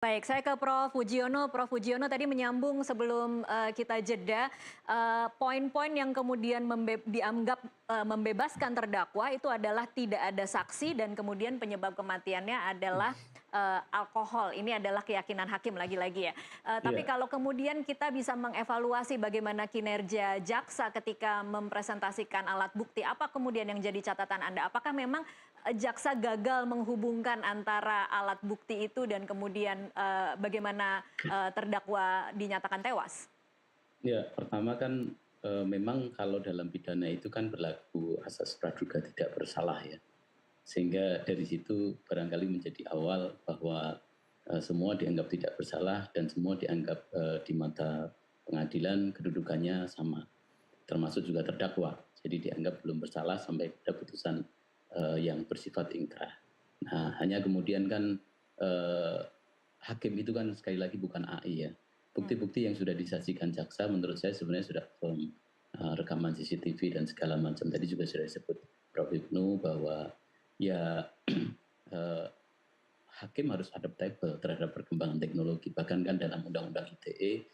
Baik, saya ke Prof. Fujiono. Prof. Fujiono tadi menyambung sebelum kita jeda, poin-poin yang kemudian dianggap membebaskan terdakwa itu adalah tidak ada saksi dan kemudian penyebab kematiannya adalah alkohol. Ini adalah keyakinan hakim lagi-lagi ya. Tapi Iya, kalau kemudian kita bisa mengevaluasi bagaimana kinerja jaksa ketika mempresentasikan alat bukti, apa kemudian yang jadi catatan Anda? Apakah memang jaksa gagal menghubungkan antara alat bukti itu dan kemudian bagaimana terdakwa dinyatakan tewas? ya pertama kan, memang kalau dalam pidana itu kan berlaku asas praduga tidak bersalah ya. Sehingga dari situ barangkali menjadi awal bahwa, semua dianggap tidak bersalah dan semua dianggap, di mata pengadilan kedudukannya sama, termasuk juga terdakwa. Jadi dianggap belum bersalah sampai pada putusan, yang bersifat ingkrah. Nah, hanya kemudian kan, eee, hakim itu kan sekali lagi bukan AI ya. Hmm. Bukti-bukti yang sudah disajikan jaksa menurut saya sebenarnya sudah firm, rekaman CCTV dan segala macam. Tadi juga sudah disebut Prof. Hipnu bahwa ya, eee, hakim harus adaptable terhadap perkembangan teknologi. Bahkan kan dalam undang-undang ITE,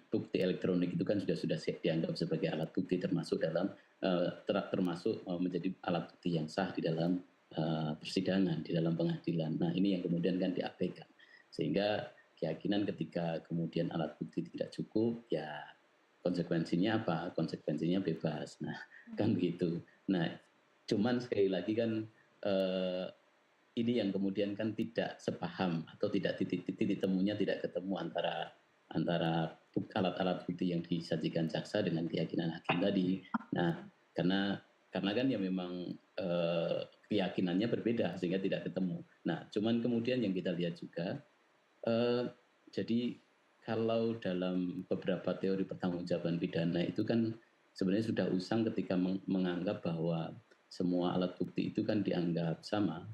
bukti elektronik itu kan sudah dianggap sebagai alat bukti termasuk dalam, termasuk, menjadi alat bukti yang sah di dalam, persidangan, di dalam pengadilan. Nah, ini yang kemudian kan diabaikan. Sehingga keyakinan ketika kemudian alat bukti tidak cukup, ya konsekuensinya apa? Konsekuensinya bebas. Nah, kan begitu. Nah, cuman sekali lagi kan, eee, ini yang kemudian kan tidak sepaham atau tidak titik temunya tidak ketemu antara antara alat-alat bukti yang disajikan jaksa dengan keyakinan hakim tadi. Nah, karena kan ya memang, keyakinannya berbeda sehingga tidak ketemu. Nah, cuman kemudian yang kita lihat juga, Eee, jadi kalau dalam beberapa teori pertanggungjawaban pidana itu kan sebenarnya sudah usang ketika menganggap bahwa semua alat bukti itu kan dianggap sama,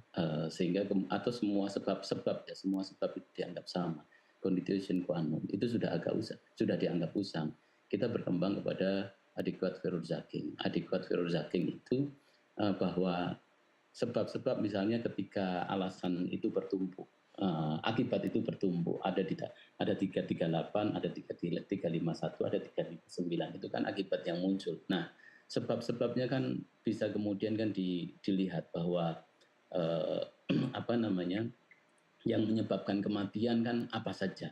sehingga atau semua sebab-sebab ya, semua sebab itu dianggap sama. Constitution qua non itu sudah agak sudah dianggap usang. Kita berkembang kepada adequat furor zaking. Adequat furor zaking itu, bahwa sebab-sebab misalnya ketika alasan itu bertumpuk, akibat itu bertumpuk, ada 338, ada 351, ada 359, itu kan akibat yang muncul. Nah, sebab-sebabnya kan bisa kemudian kan dilihat bahwa, eee, apa namanya, yang menyebabkan kematian kan apa saja,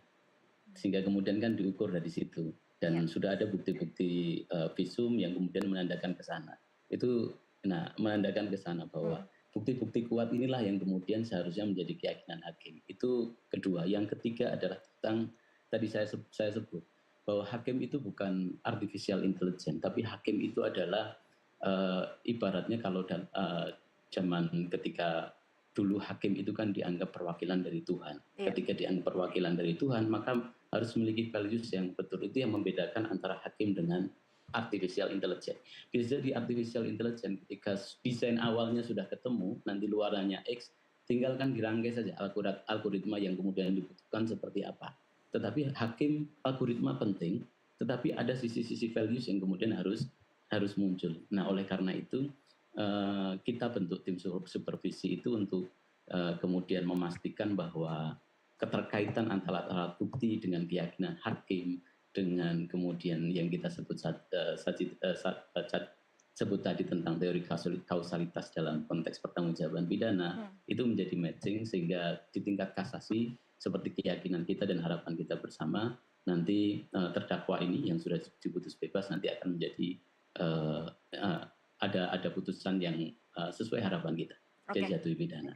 sehingga kemudian kan diukur dari situ Ya. dan sudah ada bukti-bukti, visum yang kemudian menandakan ke sana. Itu menandakan ke sana bahwa Hmm. bukti-bukti kuat inilah yang kemudian seharusnya menjadi keyakinan hakim. Itu kedua. Yang ketiga adalah tentang tadi saya sebut bahwa hakim itu bukan artificial intelligence, tapi hakim itu adalah, ibaratnya kalau zaman ketika dulu hakim itu kan dianggap perwakilan dari Tuhan. Iya. Ketika dianggap perwakilan dari Tuhan, maka harus memiliki values yang betul. Itu yang membedakan antara hakim dengan artificial intelligence. Bisa jadi artificial intelligence ketika desain awalnya sudah ketemu, nanti luarannya X, tinggalkan dirangkai saja algoritma yang kemudian dibutuhkan seperti apa. Tetapi hakim algoritma penting, tetapi ada sisi-sisi values yang kemudian harus muncul. Nah, oleh karena itu, kita bentuk tim supervisi itu untuk, kemudian memastikan bahwa keterkaitan antara alat bukti dengan keyakinan hakim, dengan kemudian yang kita sebut sebut tadi tentang teori kausalitas dalam konteks pertanggungjawaban pidana, Hmm. itu menjadi matching sehingga di tingkat kasasi seperti keyakinan kita dan harapan kita bersama, nanti, terdakwa ini yang sudah diputus bebas nanti akan menjadi, eee eee, ada putusan yang, sesuai harapan kita, Oke. dia jatuhi pidana.